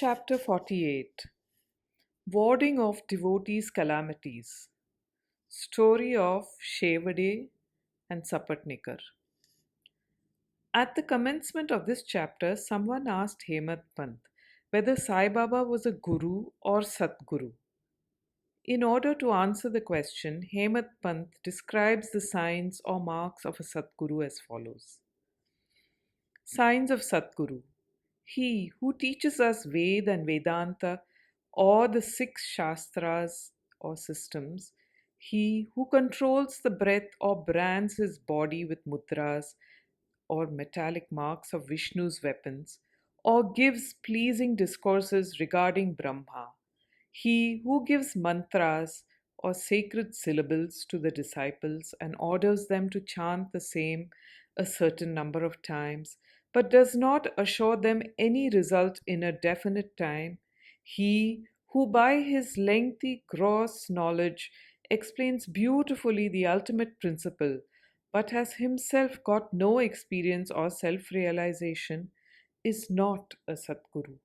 Chapter 48. Warding of Devotees' Calamities. Story of Shevade and Sapatnikar. At the commencement of this chapter, someone asked Hemat Pant whether Sai Baba was a guru or Satguru. In order to answer the question, Hemat Pant describes the signs or marks of a Satguru as follows. Signs of Satguru. He who teaches us Ved and Vedanta or the six Shastras or systems, he who controls the breath or brands his body with mudras or metallic marks of Vishnu's weapons, or gives pleasing discourses regarding Brahma, he who gives mantras or sacred syllables to the disciples and orders them to chant the same a certain number of times, but does not assure them any result in a definite time, he who by his lengthy gross knowledge explains beautifully the ultimate principle, but has himself got no experience or self realization, is not a Satguru.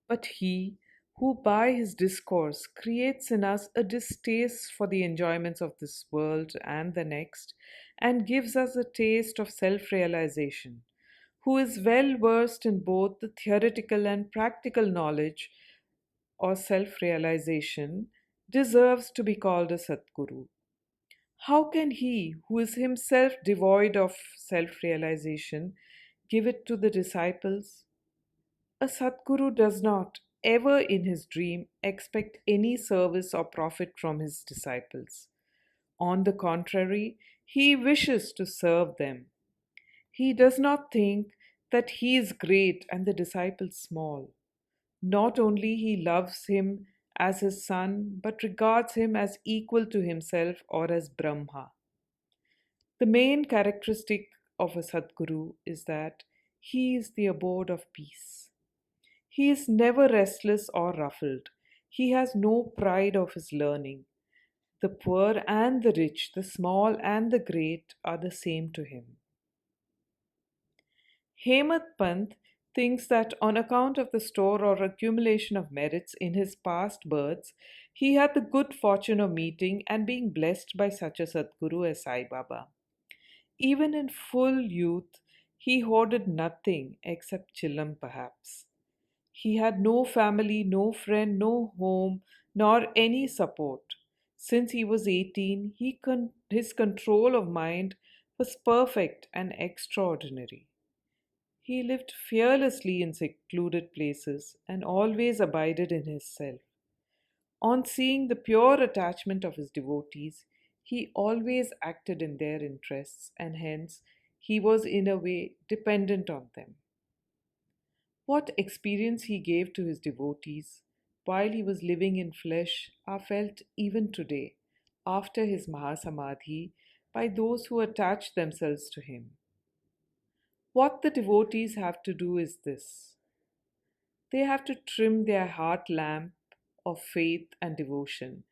But he who by his discourse creates in us a distaste for the enjoyments of this world and the next, and gives us a taste of self realization, who is well versed in both the theoretical and practical knowledge or self realization, deserves to be called a Satguru. How can he, who is himself devoid of self realization, give it to the disciples? A Satguru does not, ever in his dream, expect any service or profit from his disciples. On the contrary, he wishes to serve them. He does not think that he is great and the disciples small. Not only he loves him as his son, but regards him as equal to himself or as Brahma. The main characteristic of a Sadguru is that he is the abode of peace. He is never restless or ruffled. He has no pride of his learning. The poor and the rich, the small and the great are the same to him. Hemat Pant thinks that on account of the store or accumulation of merits in his past births, he had the good fortune of meeting and being blessed by such a Sadguru as Sai Baba. Even in full youth, he hoarded nothing except chillam perhaps. He had no family, no friend, no home, nor any support. Since he was 18, his control of mind was perfect and extraordinary. He lived fearlessly in secluded places and always abided in his self. On seeing the pure attachment of his devotees, he always acted in their interests, and hence he was in a way dependent on them. What experience he gave to his devotees while he was living in flesh are felt even today, after his Mahasamadhi, by those who attach themselves to him. What the devotees have to do is this: they have to trim their heart lamp of faith and devotion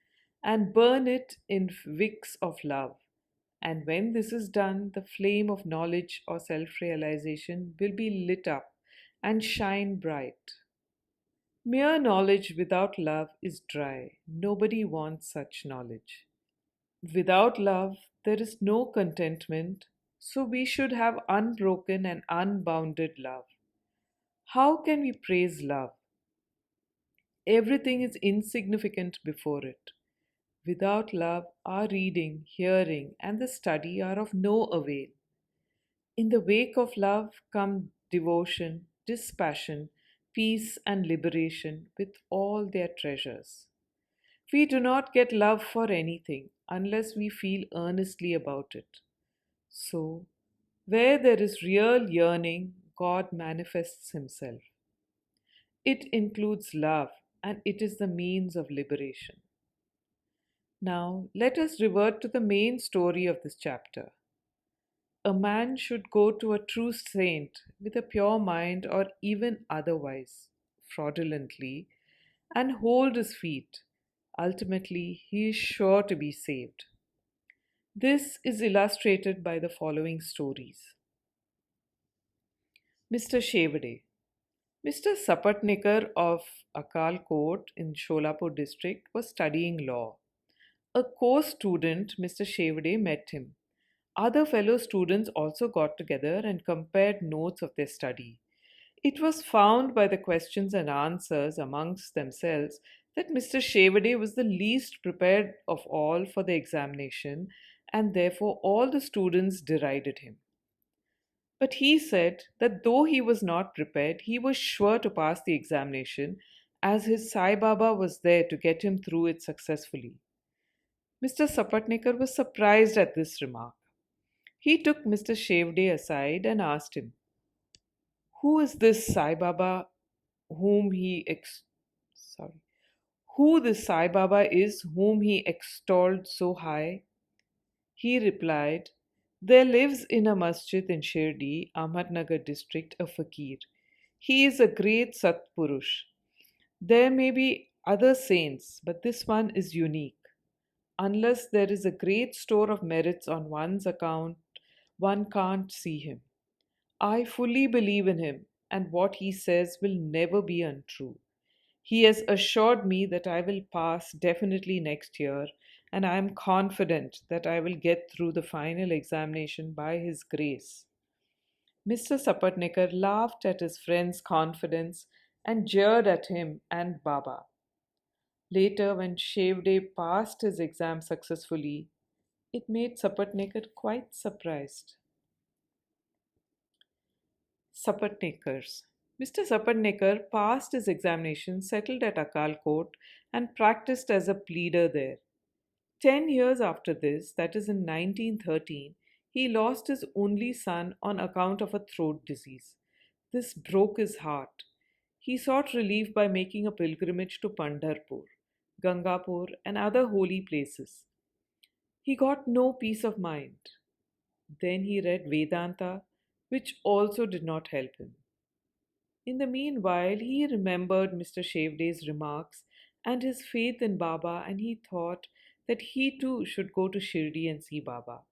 and burn it in wicks of love. And when this is done, the flame of knowledge or self realization will be lit up and shine bright. Mere knowledge without love is dry. Nobody wants such knowledge. Without love, there is no contentment, so we should have unbroken and unbounded love. How can we praise love? Everything is insignificant before it. Without love, our reading, hearing, and the study are of no avail. In the wake of love come devotion, dispassion, peace, and liberation with all their treasures. We do not get love for anything unless we feel earnestly about it. So, where there is real yearning, God manifests Himself. It includes love, and it is the means of liberation. Now, let us revert to the main story of this chapter. A man should go to a true saint with a pure mind or even otherwise, fraudulently, and hold his feet. Ultimately, he is sure to be saved. This is illustrated by the following stories. Mr. Shevade. Mr. Sapatnikar of Akal Court in Sholapur district was studying law. A co-student, Mr. Shevade, met him. Other fellow students also got together and compared notes of their study. It was found by the questions and answers amongst themselves that Mr. Shevade was the least prepared of all for the examination, and therefore all the students derided him. But he said that though he was not prepared, he was sure to pass the examination, as his Sai Baba was there to get him through it successfully. Mr. Sapatnikar was surprised at this remark. He took Mr. Shevde aside and asked him, "Who is this Sai Baba whom he sorry, who this Sai Baba is whom he extolled so high?" He replied, "There lives in a masjid in Shirdi, Ahmednagar district, a fakir. He is a great Satpurush. There may be other saints, but this one is unique. Unless there is a great store of merits on one's account, one can't see him. I fully believe in him, and what he says will never be untrue. He has assured me that I will pass definitely next year, and I am confident that I will get through the final examination by his grace." Mr. Sapatnikar laughed at his friend's confidence and jeered at him and Baba. Later, when Shevde passed his exam successfully, it made Sapatnikar quite surprised. Sapatnikars. Mr. Sapatnikar passed his examination, settled at Akal Court, and practiced as a pleader there. 10 years after this, that is in 1913, he lost his only son on account of a throat disease. This broke his heart. He sought relief by making a pilgrimage to Pandharpur, Gangapur, and other holy places. He got no peace of mind. Then he read Vedanta, which also did not help him. In the meanwhile, he remembered Mr. Shevde's remarks and his faith in Baba, and he thought that he too should go to Shirdi and see Baba.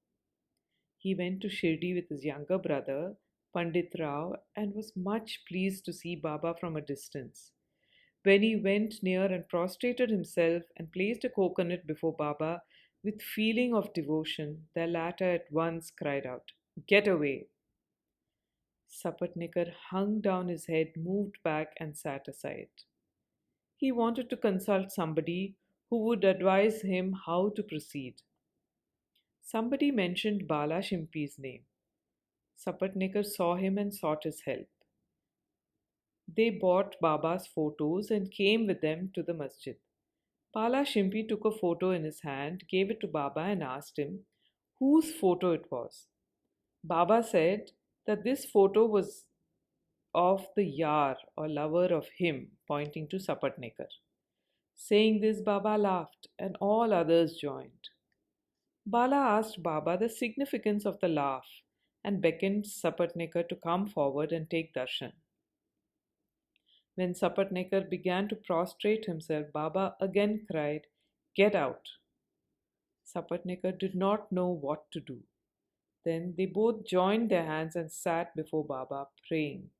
He went to Shirdi with his younger brother, Pandit Rao, and was much pleased to see Baba from a distance. When he went near and prostrated himself and placed a coconut before Baba with feeling of devotion, the latter at once cried out, "Get away!" Sapatnikar hung down his head, moved back, and sat aside. He wanted to consult somebody who would advise him how to proceed. Somebody mentioned Bala Shimpi's name. Sapatnikar saw him and sought his help. They bought Baba's photos and came with them to the masjid. Bala Shimpi took a photo in his hand, gave it to Baba, and asked him whose photo it was. Baba said that this photo was of the yar or lover of him, pointing to Sapatnikar. Saying this, Baba laughed, and all others joined. Bala asked Baba the significance of the laugh and beckoned Sapatnikar to come forward and take darshan. When Sapatnikar began to prostrate himself, Baba again cried, "Get out!" Sapatnikar did not know what to do. Then they both joined their hands and sat before Baba, praying.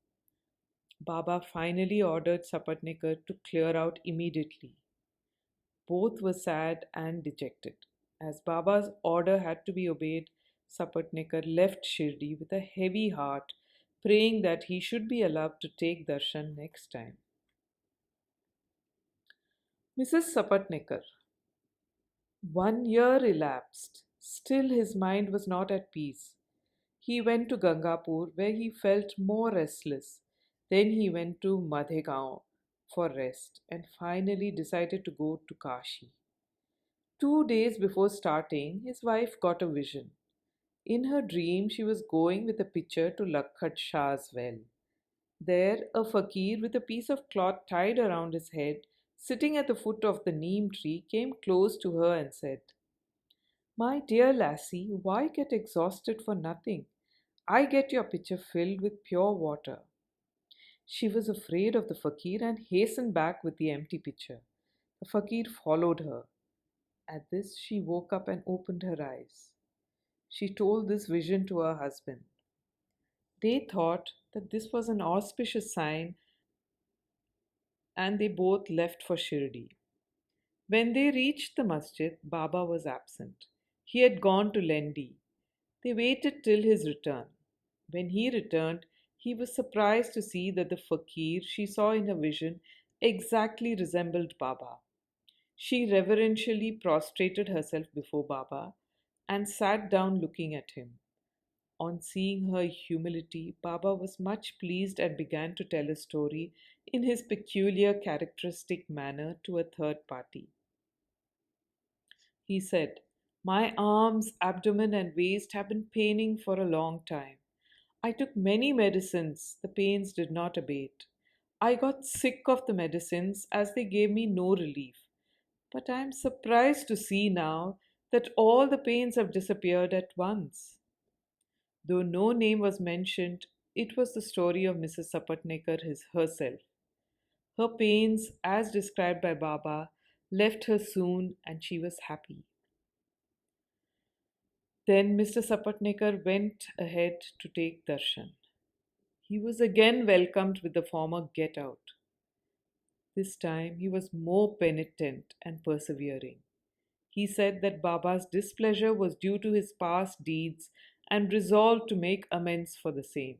Baba finally ordered Sapatnikar to clear out immediately. Both were sad and dejected. As Baba's order had to be obeyed, Sapatnikar left Shirdi with a heavy heart, praying that he should be allowed to take darshan next time. Mrs. Sapatnikar. 1 year elapsed. Still his mind was not at peace. He went to Gangapur, where he felt more restless. Then he went to Madhegaon for rest and finally decided to go to Kashi. 2 days before starting, his wife got a vision. In her dream, she was going with a pitcher to Lakhat Shah's well. There, a fakir with a piece of cloth tied around his head, sitting at the foot of the neem tree, came close to her and said, "My dear lassie, why get exhausted for nothing? I get your pitcher filled with pure water." She was afraid of the fakir and hastened back with the empty pitcher. The fakir followed her. At this, she woke up and opened her eyes. She told this vision to her husband. They thought that this was an auspicious sign and they both left for Shirdi. When they reached the masjid, Baba was absent. He had gone to Lendi. They waited till his return. When he returned, he was surprised to see that the fakir she saw in her vision exactly resembled Baba. She reverentially prostrated herself before Baba and sat down looking at him. On seeing her humility, Baba was much pleased and began to tell a story in his peculiar characteristic manner to a third party. He said, "My arms, abdomen, and waist have been paining for a long time. I took many medicines, the pains did not abate. I got sick of the medicines as they gave me no relief. But I am surprised to see now that all the pains have disappeared at once." Though no name was mentioned, it was the story of Mrs. Sapatnekar herself. Her pains, as described by Baba, left her soon and she was happy. Then Mr. Sapatnekar went ahead to take darshan. He was again welcomed with the former get out. This time he was more penitent and persevering. He said that Baba's displeasure was due to his past deeds and resolved to make amends for the same.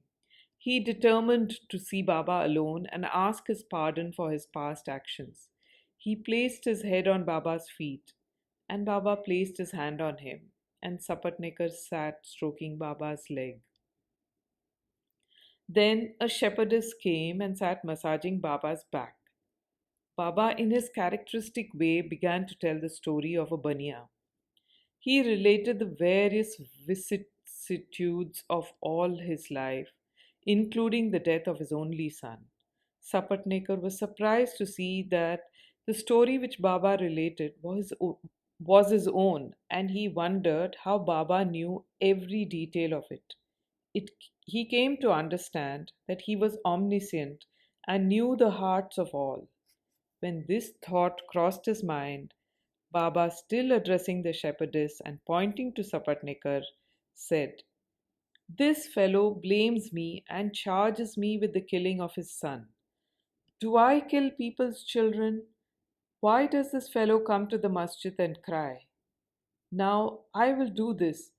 He determined to see Baba alone and ask his pardon for his past actions. He placed his head on Baba's feet, and Baba placed his hand on him, and Sapatnekar sat stroking Baba's leg. Then a shepherdess came and sat massaging Baba's back. Baba, in his characteristic way, began to tell the story of a bania. He related the various vicissitudes of all his life, including the death of his only son. Sapatnekar was surprised to see that the story which Baba related was his own, and he wondered how Baba knew every detail of it. He came to understand that he was omniscient and knew the hearts of all. When this thought crossed his mind, Baba, still addressing the shepherdess and pointing to Sapatnekar, said, "This fellow blames me and charges me with the killing of his son. Do I kill people's children? Why does this fellow come to the masjid and cry? Now I will do this.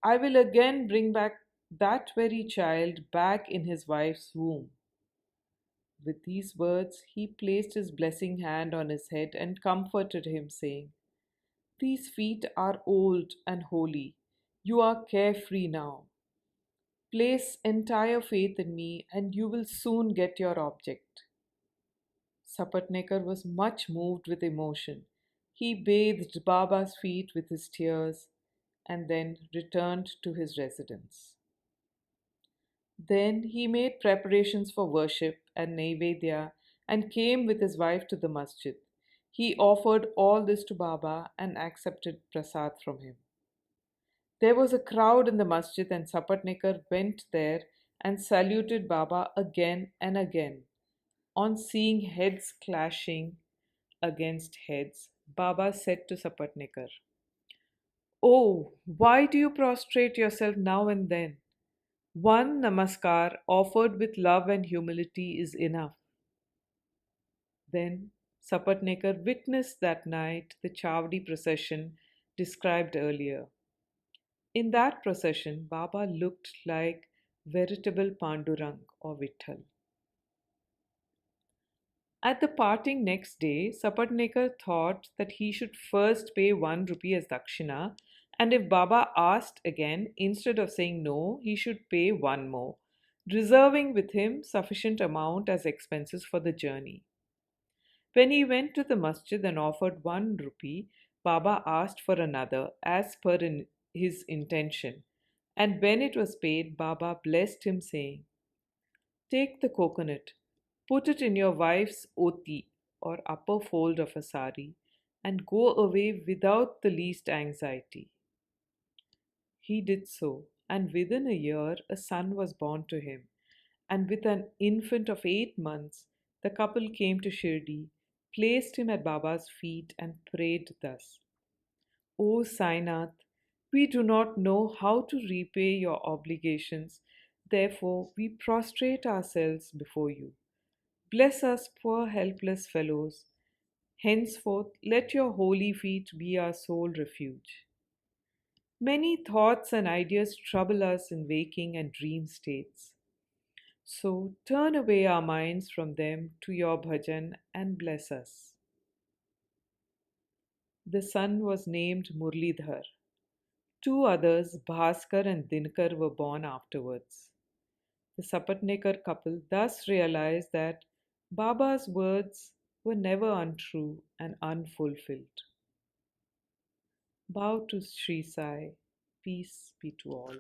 I will again bring back that very child back in his wife's womb." With these words, he placed his blessing hand on his head and comforted him, saying, "These feet are old and holy. You are carefree now. Place entire faith in me and you will soon get your object." Sapatnekar was much moved with emotion. He bathed Baba's feet with his tears and then returned to his residence. Then he made preparations for worship and Naivedya and came with his wife to the masjid. He offered all this to Baba and accepted prasad from him. There was a crowd in the masjid, and Sapatnekar went there and saluted Baba again and again. On seeing heads clashing against heads, Baba said to Sapatnekar, "Oh, why do you prostrate yourself now and then? One namaskar offered with love and humility is enough." Then Sapatnekar witnessed that night the Chavdi procession described earlier. In that procession, Baba looked like veritable Pandurang or Vitthal. At the parting next day, Sapatnekar thought that he should first pay 1 rupee as dakshina, and if Baba asked again, instead of saying no, he should pay one more, reserving with him sufficient amount as expenses for the journey. When he went to the masjid and offered 1 rupee, Baba asked for another as per his intention, and when it was paid, Baba blessed him, saying, "Take the coconut, put it in your wife's oti or upper fold of a sari, and go away without the least anxiety." He did so, and within a year a son was born to him, and with an infant of 8 months, the couple came to Shirdi, placed him at Baba's feet, and prayed thus: "O Sainath, we do not know how to repay your obligations, therefore we prostrate ourselves before you. Bless us, poor helpless fellows. Henceforth, let your holy feet be our sole refuge. Many thoughts and ideas trouble us in waking and dream states. So turn away our minds from them to your bhajan and bless us. The son was named Murlidhar. Two others, Bhaskar and Dinkar, were born afterwards. The Sapatnekar couple thus realized that Baba's words were never untrue and unfulfilled. Bow to Shri Sai. Peace be to all.